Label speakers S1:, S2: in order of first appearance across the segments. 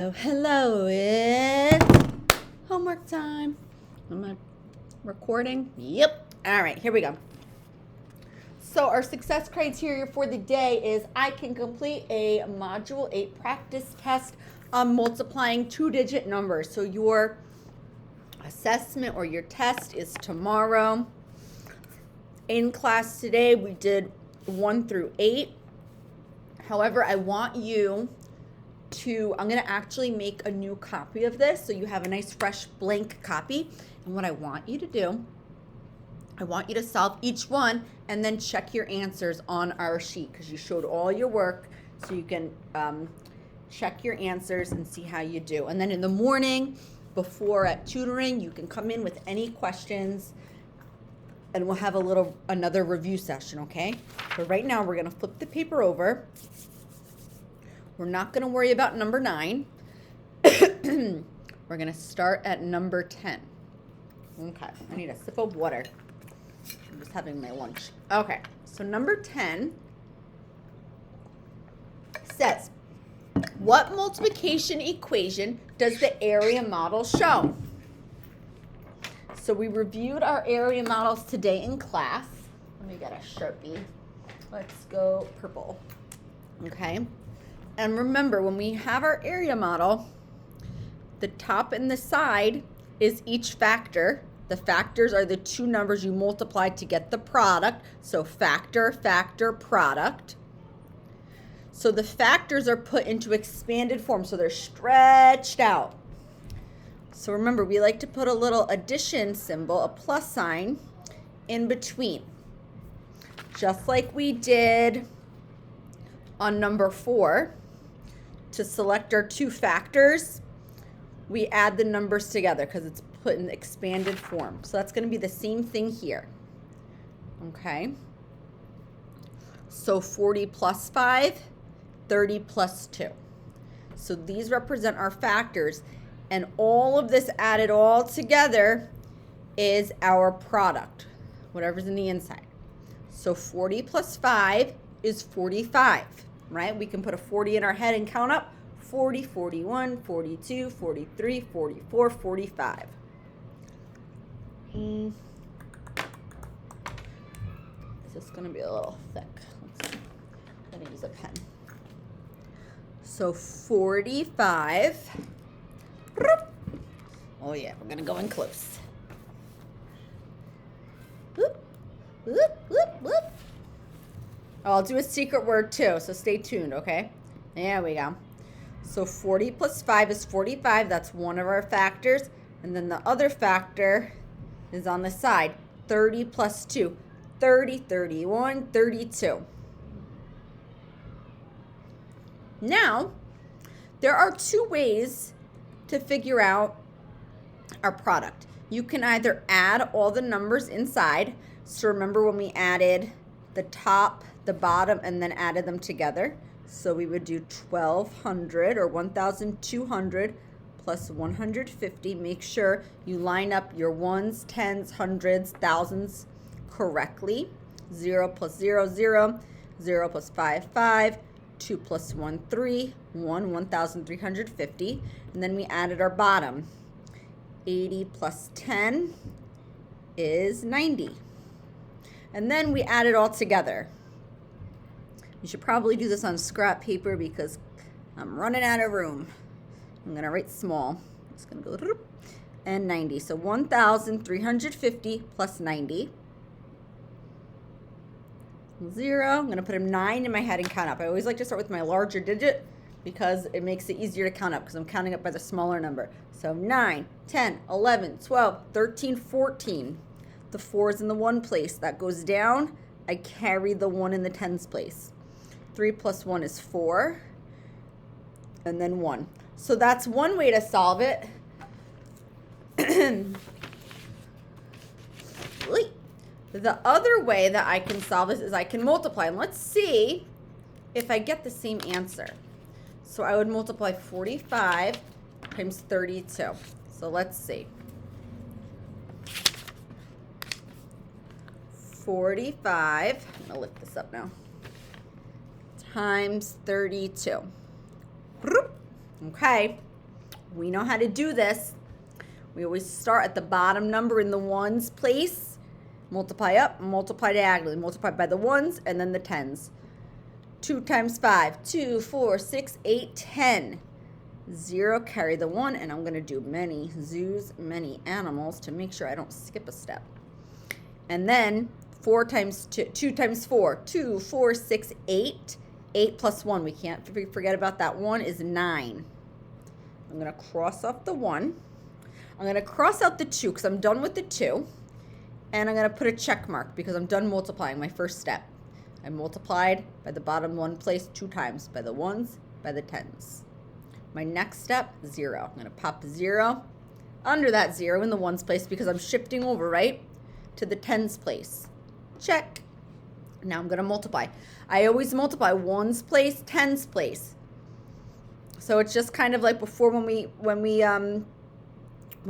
S1: Oh, hello, it's homework time. Am I recording? Yep. All right, here we go. So our success criteria for the day is I can complete a Module 8 practice test on multiplying two-digit numbers. So your assessment or your test is tomorrow. In class today, we did 1 through 8. However, I want you I'm going to actually make a new copy of this so you have a nice fresh blank copy. And what I want you to do, I want you to solve each one and then check your answers on our sheet because you showed all your work, so you can check your answers and see how you do. And then in the morning before at tutoring, you can come in with any questions and we'll have another review session, okay? But right now we're going to flip the paper over. We're not going to worry about number 9. We're going to start at number 10. Okay, I need a sip of water. I'm just having my lunch. Okay, so number 10 says, what multiplication equation does the area model show? So we reviewed our area models today in class. Let me get a Sharpie. Let's go purple. Okay. And remember, when we have our area model, the top and the side is each factor. The factors are the two numbers you multiply to get the product. So factor, factor, product. So the factors are put into expanded form, so they're stretched out. So remember, we like to put a little addition symbol, a plus sign, in between. Just like we did on number 4. To select our two factors, we add the numbers together because it's put in expanded form. So that's going to be the same thing here. Okay. So 40 plus 5, 30 plus 2. So these represent our factors, and all of this added all together is our product, whatever's in the inside. So 40 plus 5 is 45. Right? We can put a 40 in our head and count up 40, 41, 42, 43, 44, 45. This is going to be a little thick. Let's see. I'm going to use a pen. So 45. Oh yeah, we're going to go in close. Whoop, whoop, whoop, whoop. I'll do a secret word too, so stay tuned, okay? There we go. So 40 plus 5 is 45. That's one of our factors. And then the other factor is on the side. 30 plus 2. 30, 31, 32. Now, there are two ways to figure out our product. You can either add all the numbers inside. So remember when we added the top, the bottom, and then added them together. So we would do 1,200 or 1,200 plus 150. Make sure you line up your ones, tens, hundreds, thousands correctly. 0 plus 0, 0. 0 plus 5, 5. 2 plus 1, 3. 1,350. And then we added our bottom. 80 plus 10 is 90. And then we add it all together. You should probably do this on scrap paper because I'm running out of room. I'm going to write small. It's going to go and 90. So 1,350 plus 90. 0. I'm going to put a 9 in my head and count up. I always like to start with my larger digit because it makes it easier to count up because I'm counting up by the smaller number. So 9, 10, 11, 12, 13, 14. The 4 is in the 1 place. That goes down. I carry the 1 in the tens place. 3 plus 1 is 4. And then 1. So that's one way to solve it. The other way that I can solve this is I can multiply. And let's see if I get the same answer. So I would multiply 45 times 32. So let's see. 45, I'm going to lift this up now, times 32. Okay, We know how to do this. We always start at the bottom number in the ones place, multiply up, multiply diagonally, multiply by the ones, and then the tens. 2 times 5, 2, 4, 6, 8, 10. 0, carry the 1, and I'm going to do many zoos, many animals to make sure I don't skip a step. And then 4 times 2, 2 times 4, 2, 4, 6, 8. 8 plus 1, we can't forget about that 1, is 9. I'm going to cross off the 1. I'm going to cross out the 2 because I'm done with the 2. And I'm going to put a check mark because I'm done multiplying, my first step. I multiplied by the bottom one place 2 times, by the ones, by the tens. My next step, 0. I'm going to pop 0 under that 0 in the ones place because I'm shifting over, right, to the tens place. Check. Now I'm going to multiply. I always multiply ones place, tens place. So it's just kind of like before when we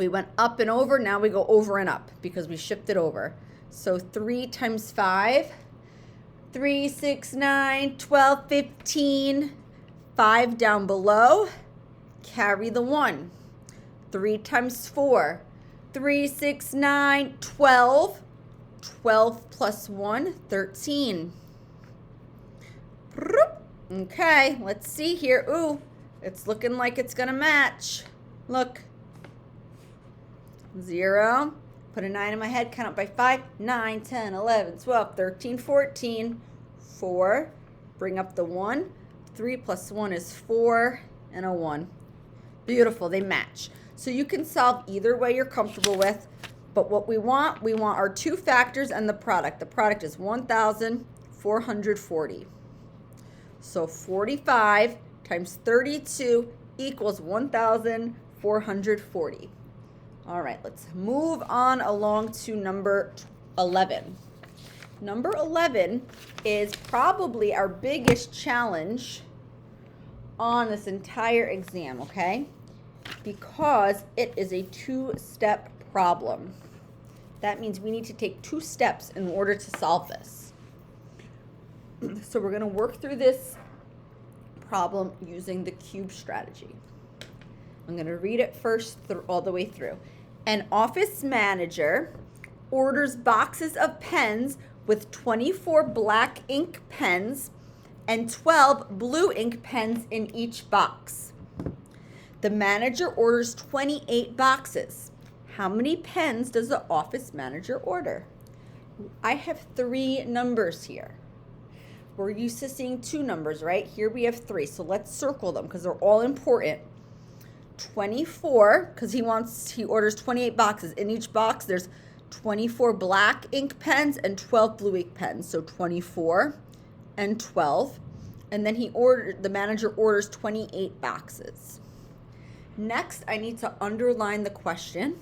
S1: went up and over, now we go over and up because we shifted over. So 3 times 5, 3, 6, 9, 12, 15, 5 down below, carry the 1. 3 times 4, 3, 6, 9, 12, 12 plus 1, 13. Okay, let's see here. Ooh, it's looking like it's gonna match. Look. 0, put a 9 in my head, count up by 5, 9, 10, 11, 12, 13, 14, 4, bring up the 1, 3 plus 1 is 4, and a 1. Beautiful, they match. So you can solve either way you're comfortable with, but what we want our 2 factors and the product. The product is 1,440. So 45 times 32 equals 1,440. All right, let's move on along to number 11. Number 11 is probably our biggest challenge on this entire exam, okay? Because it is a 2-step problem. That means we need to take 2 steps in order to solve this. So we're going to work through this problem using the cube strategy. I'm going to read it first all the way through. An office manager orders boxes of pens with 24 black ink pens and 12 blue ink pens in each box. The manager orders 28 boxes. How many pens does the office manager order? I have 3 numbers here. We're used to seeing 2 numbers, right? Here we have 3, so let's circle them because they're all important. 24, because he orders 28 boxes. In each box, there's 24 black ink pens and 12 blue ink pens. So 24 and 12. And then the manager orders 28 boxes. Next, I need to underline the question.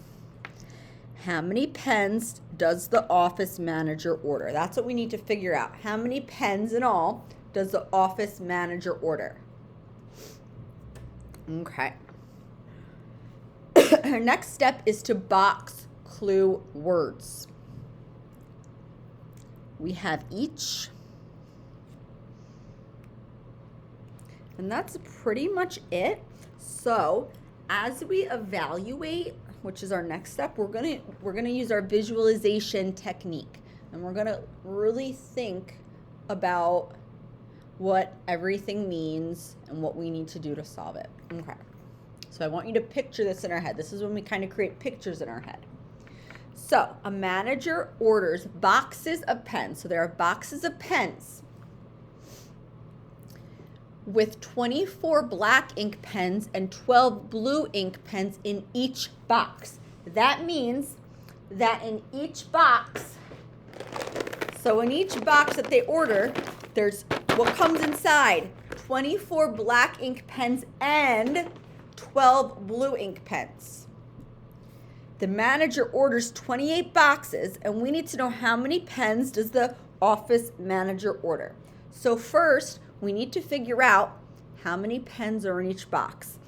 S1: How many pens does the office manager order? That's what we need to figure out. How many pens in all does the office manager order? Okay. Our next step is to box clue words. We have each. And that's pretty much it. So as we evaluate, which is our next step, we're gonna use our visualization technique. And we're gonna really think about what everything means and what we need to do to solve it. Okay. So I want you to picture this in our head. This is when we kind of create pictures in our head. So a manager orders boxes of pens. So there are boxes of pens with 24 black ink pens and 12 blue ink pens in each box. That means that in each box, so in each box that they order, there's what comes inside: 24 black ink pens and 12 blue ink pens. The manager orders 28 boxes, and we need to know how many pens does the office manager order. So first, we need to figure out how many pens are in each box.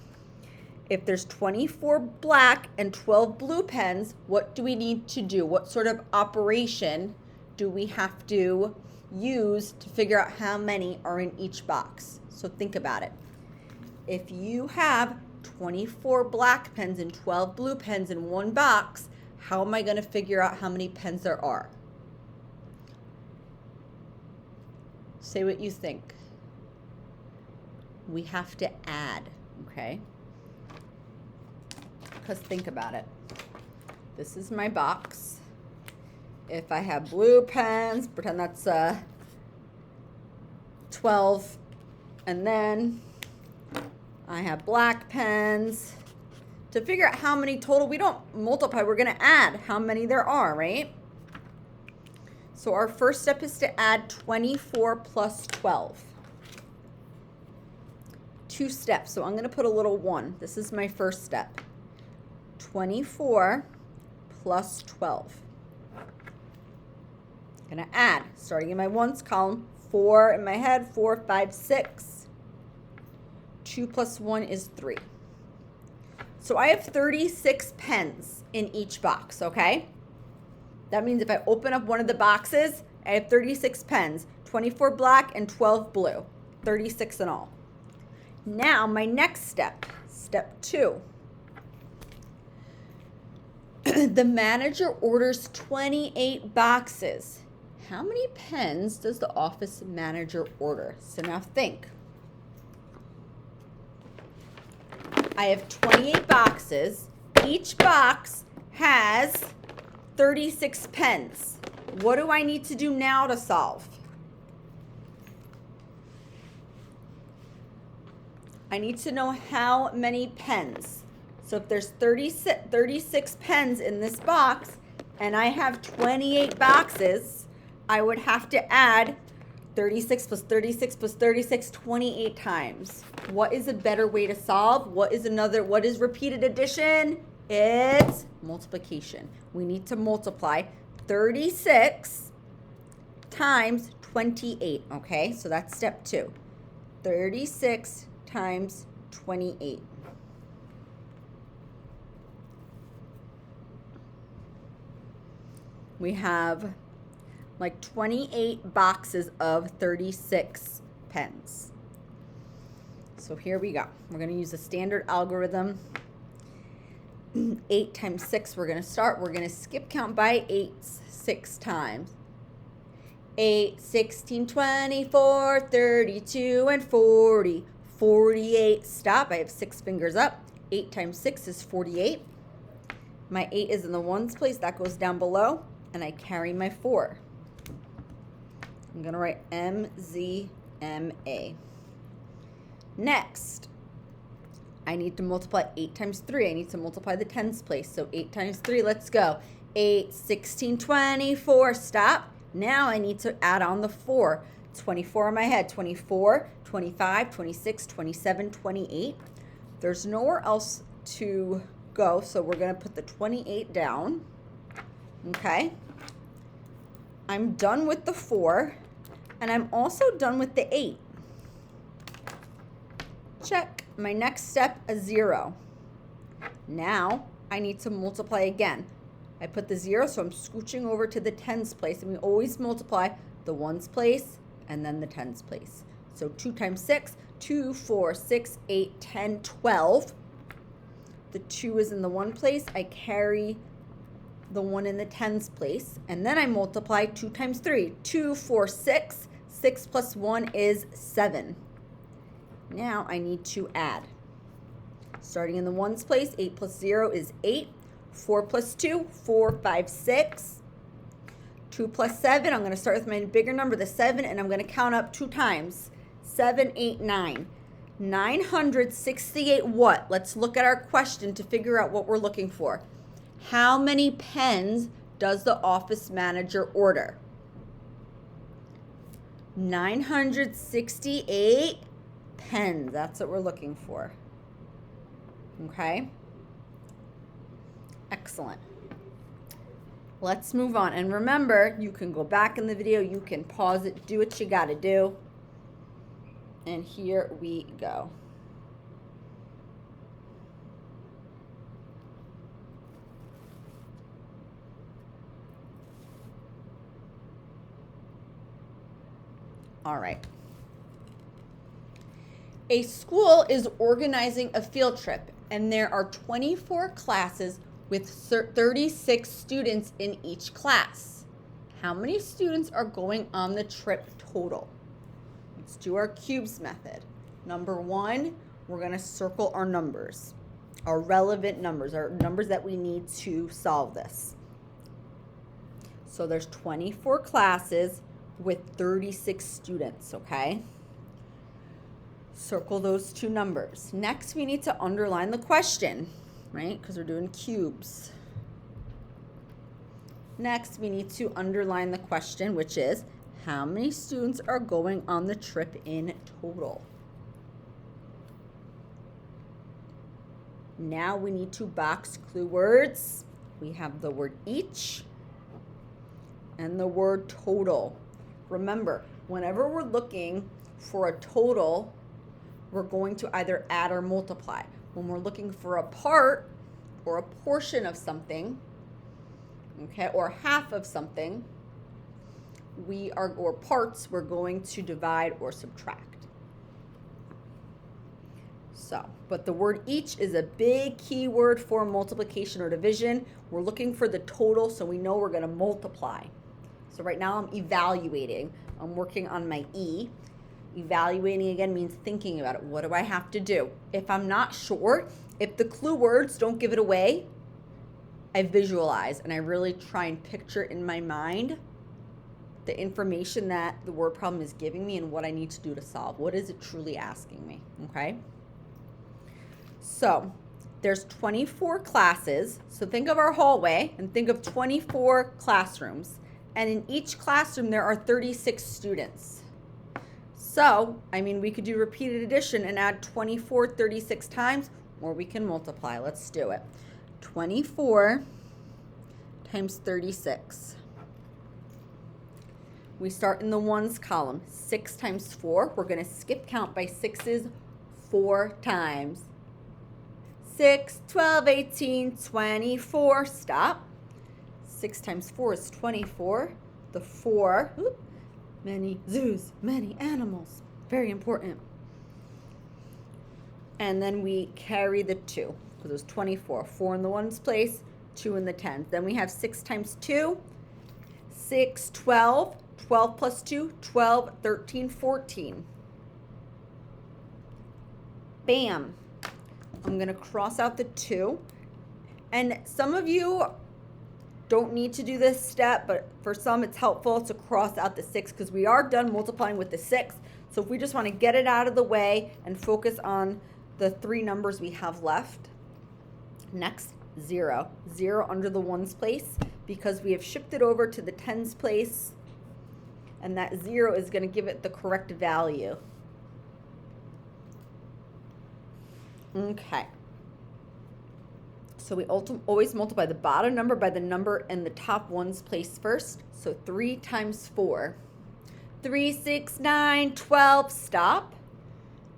S1: If there's 24 black and 12 blue pens, what do we need to do? What sort of operation do we have to use to figure out how many are in each box? So think about it. If you have 24 black pens and 12 blue pens in one box, how am I going to figure out how many pens there are? Say what you think. We have to add, okay? Because think about it. This is my box. If I have blue pens, pretend that's 12, and then I have black pens. To figure out how many total, we don't multiply, we're gonna add how many there are, right? So our first step is to add 24 plus 12. 2 steps, so I'm gonna put a little 1. This is my first step. 24 plus 12. I'm gonna add, starting in my ones column, 4 in my head, 4, 5, 6. 2 plus 1 is 3. So I have 36 pens in each box, okay? That means if I open up one of the boxes, I have 36 pens, 24 black and 12 blue, 36 in all. Now my next step, step 2. The manager orders 28 boxes. How many pens does the office manager order? So now think. I have 28 boxes. Each box has 36 pens. What do I need to do now to solve? I need to know how many pens. So if there's 36 pens in this box and I have 28 boxes, I would have to add 36 plus 36 plus 36 28 times. What is a better way to solve? What is repeated addition? It's multiplication. We need to multiply 36 times 28, okay? So that's step 2. 36 times 28. We have like 28 boxes of 36 pens. So here we go. We're going to use the standard algorithm. 8 times 6, we're going to start. We're going to skip count by 8s 6 times. 8, 16, 24, 32, and 40. 48. Stop. I have 6 fingers up. 8 times 6 is 48. My 8 is in the ones place. That goes down below. And I carry my 4. I'm going to write MZMA. Next, I need to multiply 8 times 3. I need to multiply the tens place. So 8 times 3, let's go. 8, 16, 24. Stop. Now I need to add on the 4. 24 in my head. 24, 25, 26, 27, 28. There's nowhere else to go, so we're going to put the 28 down. Okay. I'm done with the 4, and I'm also done with the 8. Check. My next step, a 0. Now I need to multiply again. I put the 0, so I'm scooching over to the tens place, and we always multiply the ones place and then the tens place. So 2 times 6, 2, 4, 6, 8, 10, 12. The 2 is in the one place. I carry the 1 in the tens place, and then I multiply 2 times 3. 2, 4, 6. 6 plus 1 is 7. Now I need to add. Starting in the ones place, 8 plus 0 is 8. 4 plus 2, 4, 5, 6. 2 plus 7, I'm going to start with my bigger number, the 7, and I'm going to count up 2 times. 7, 8, 9. 968 what? Let's look at our question to figure out what we're looking for. How many pens does the office manager order? 968 pens. That's what we're looking for. Okay? Excellent. Let's move on. And remember, you can go back in the video. You can pause it. Do what you got to do. And here we go. All right. A school is organizing a field trip, and there are 24 classes with 36 students in each class. How many students are going on the trip total? Let's do our cubes method. Number one, we're going to circle our numbers, our relevant numbers, our numbers that we need to solve this. So there's 24 classes with 36 students, okay? Circle those two numbers. Next, we need to underline the question, right? Because we're doing cubes. Next, we need to underline the question, which is, how many students are going on the trip in total? Now we need to box clue words. We have the word each and the word total. Remember, whenever we're looking for a total, we're going to either add or multiply. When we're looking for a part or a portion of something, okay, or half of something, or parts, we're going to divide or subtract. So, but the word each is a big key word for multiplication or division. We're looking for the total, so we know we're going to multiply. So right now I'm evaluating. I'm working on my E. Evaluating again means thinking about it. What do I have to do? If I'm not sure, if the clue words don't give it away, I visualize and I really try and picture in my mind the information that the word problem is giving me and what I need to do to solve. What is it truly asking me? Okay. So there's 24 classes. So think of our hallway and think of 24 classrooms. And in each classroom, there are 36 students. So, I mean, we could do repeated addition and add 24 36 times, or we can multiply. Let's do it. 24 times 36. We start in the ones column. 6 times 4. We're going to skip count by sixes 4 times. 6, 12, 18, 24. Stop. 6 times 4 is 24. The 4. Many zoos, many animals. Very important. And then we carry the 2. So there's 24. 4 in the ones place, 2 in the tens. Then we have 6 times 2. 6, 12. 12 plus 2, 12, 13, 14. Bam. I'm going to cross out the 2. And some of you don't need to do this step, but for some it's helpful to cross out the 6 because we are done multiplying with the 6. So if we just want to get it out of the way and focus on the 3 numbers we have left. Next, 0. 0 under the ones place because we have shifted over to the tens place, and that 0 is going to give it the correct value. Okay. So we always multiply the bottom number by the number in the top ones place first. So 3 times 4. 3, 6, 9, 12. Stop.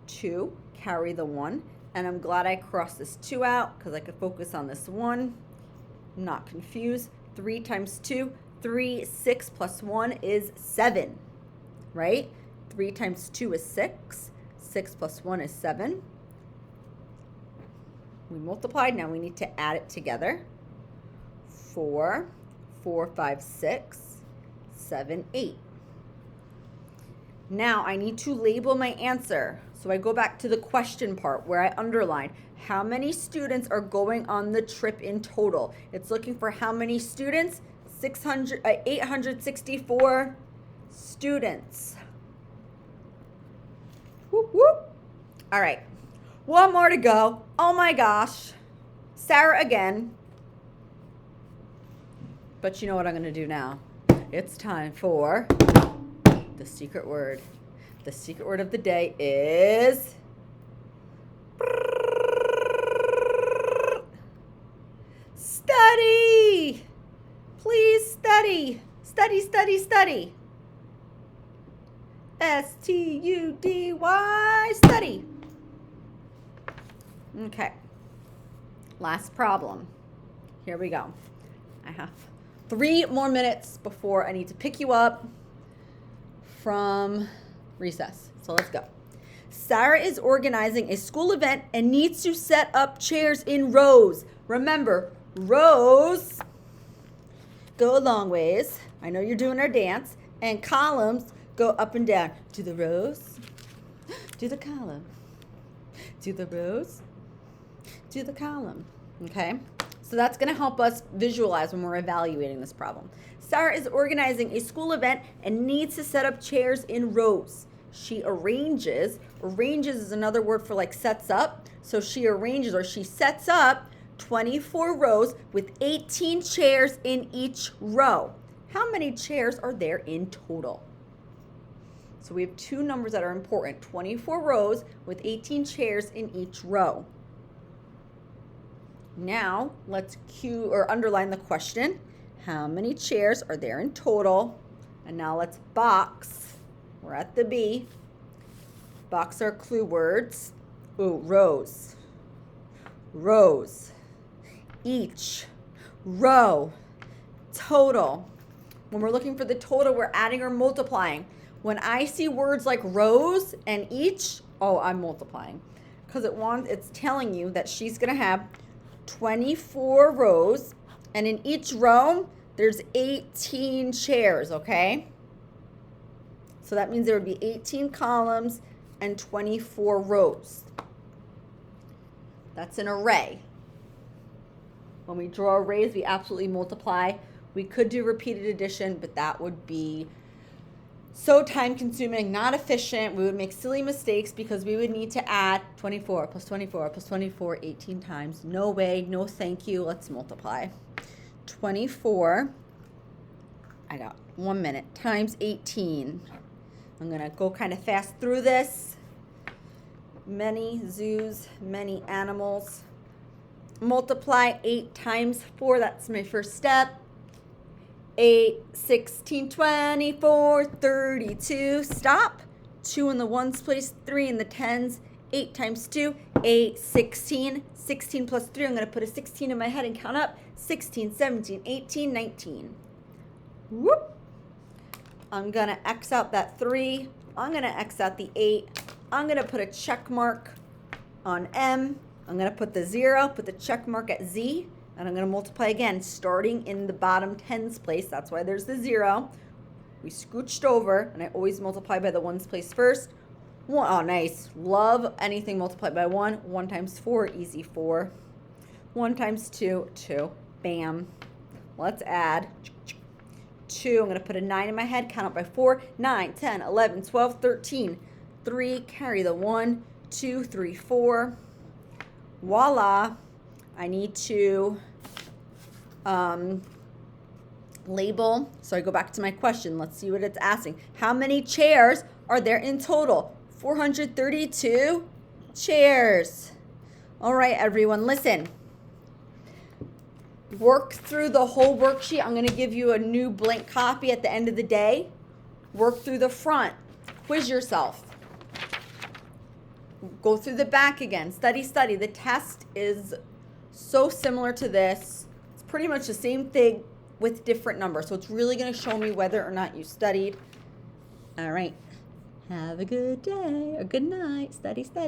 S1: 2. Carry the 1. And I'm glad I crossed this 2 out because I could focus on this 1. I'm not confused. 3 times 2. 3, 6 plus 1 is 7. Right? 3 times 2 is 6. 6 plus 1 is 7. We multiplied, now we need to add it together. 4, 4, 5, 6, 7, 8. Now I need to label my answer. So I go back to the question part where I underline how many students are going on the trip in total. It's looking for how many students? 864 students. Whoop, whoop. All right. One more to go. Oh my gosh. Sarah again. But you know what I'm going to do now? It's time for the secret word. The secret word of the day is study. Please study. Study, study, study. S-T-U-D-Y, study. Okay, last problem. Here we go. I have 3 more minutes before I need to pick you up from recess. So let's go. Sarah is organizing a school event and needs to set up chairs in rows. Remember, rows go a long ways. I know you're doing our dance. And columns go up and down. Do the rows, do the column. Do the rows, do the column. Okay? So that's going to help us visualize when we're evaluating this problem. Sarah is organizing a school event and needs to set up chairs in rows. She arranges. Arranges is another word for like sets up. So she arranges or she sets up 24 rows with 18 chairs in each row. How many chairs are there in total? So we have two numbers that are important. 24 rows with 18 chairs in each row. Now let's cue or underline the question. How many chairs are there in total? And now let's box. We're at the B. Box our clue words. Ooh, rows. Rows. Each. Row. Total. When we're looking for the total, we're adding or multiplying. When I see words like rows and each, oh, I'm multiplying. Because it's telling you that she's going to have 24 rows, and in each row, there's 18 chairs, okay? So that means there would be 18 columns and 24 rows. That's an array. When we draw arrays, we absolutely multiply. We could do repeated addition, but that would be so time consuming, not efficient. We would make silly mistakes because we would need to add 24 plus 24 plus 24 18 times. No way, no thank you. Let's multiply. 24, I got 1 minute, times 18. I'm going to go kind of fast through this. Many zoos, many animals. Multiply 8 times 4, that's my first step. 8, 16, 24, 32. Stop. 2 in the ones place, 3 in the tens. 8 times 2, 8, 16. 16 plus 3, I'm going to put a 16 in my head and count up. 16, 17, 18, 19. Whoop. I'm going to X out that 3. I'm going to X out the 8. I'm going to put a check mark on M. I'm going to put the 0, put the check mark at Z. And I'm going to multiply again, starting in the bottom tens place. That's why there's the 0. We scooched over, and I always multiply by the ones place first. Oh, nice. Love anything multiplied by 1. 1 times 4, easy 4. 1 times 2, 2. Bam. Let's add 2. I'm going to put a 9 in my head, count up by 4. 9, 10, 11, 12, 13. 3, carry the 1, 2, 3, 4. Voila. I need to label. So I go back to my question. Let's see what it's asking. How many chairs are there in total? 432 chairs. All right, everyone, listen. Work through the whole worksheet. I'm going to give you a new blank copy at the end of the day. Work through the front. Quiz yourself. Go through the back again. Study, study. The test is so similar to this. It's pretty much the same thing with different numbers. So it's really going to show me whether or not you studied. All right. Have a good day or good night. Study, study.